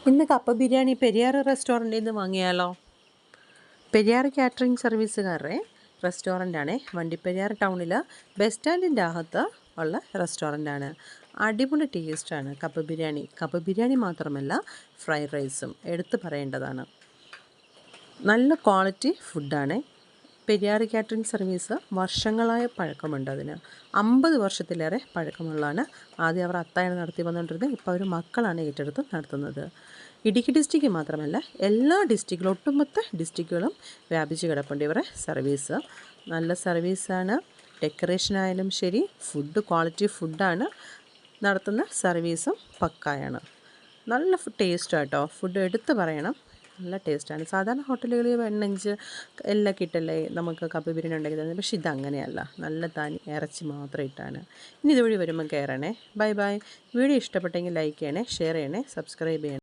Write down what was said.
ഇന്ന് കപ്പ ബിരിയാണി പെരിയാർ റെസ്റ്റോറൻറ്റിൽ നിന്ന് വാങ്ങിയാലോ? പെരിയാർ കാറ്ററിംഗ് സർവീസുകാരുടെ റെസ്റ്റോറൻ്റാണ്. വണ്ടിപ്പെരിയാർ ടൗണിൽ ബസ് സ്റ്റാൻഡിൻ്റെ അകത്ത് ഉള്ള റെസ്റ്റോറൻ്റാണ്. അടിപൊളി ടേസ്റ്റാണ് കപ്പ ബിരിയാണി. കപ്പ ബിരിയാണി മാത്രമല്ല, ഫ്രൈഡ് റൈസും എടുത്തു പറയേണ്ടതാണ്. നല്ല ക്വാളിറ്റി ഫുഡാണ്. പെരിയാർ കാറ്ററിംഗ് സർവീസ് വർഷങ്ങളായ പഴക്കമുണ്ട്. അതിന് 50 വർഷത്തിലേറെ പഴക്കമുള്ളതാണ്. ആദ്യം അവർ അത്തായാണ് നടത്തി വന്നുകൊണ്ടിരുന്നത്. ഇപ്പോൾ അവർ മക്കളാണ് ഏറ്റെടുത്ത് നടത്തുന്നത്. ഇടുക്കി ഡിസ്ട്രിക്റ്റ് മാത്രമല്ല, എല്ലാ ഡിസ്ട്രിക്റ്റിലും ഒട്ടുമൊത്ത ഡിസ്ട്രിക്റ്റുകളും വ്യാപിച്ച് കിടപ്പുണ്ട് ഇവരുടെ സർവീസ്. നല്ല സർവീസാണ്. ഡെക്കറേഷനായാലും ശരി, ഫുഡ് ക്വാളിറ്റി ഫുഡാണ്. നടത്തുന്ന സർവീസും പക്കായാണ്. നല്ല ടേസ്റ്റാട്ടോ. ഫുഡ് എടുത്ത് പറയണം, നല്ല ടേസ്റ്റാണ്. സാധാരണ ഹോട്ടലുകളിൽ വെണ്ണഞ്ച് എല്ലാം കിട്ടല്ലേ നമുക്ക് കപ്പ ബിരിയാണി ഉണ്ടാക്കി തരുന്നത്. പക്ഷേ ഇതങ്ങനെയല്ല, നല്ല തനി ഇറച്ചി മാത്രം ഇട്ടാണ്. ഇനി ഇതുവഴി വരുമ്പോൾ കയറണേ. Bye bye. വീഡിയോ ഇഷ്ടപ്പെട്ടെങ്കിൽ ലൈക്ക് ചെയ്യണേ, ഷെയർ ചെയ്യണേ, സബ്സ്ക്രൈബ് ചെയ്യണേ.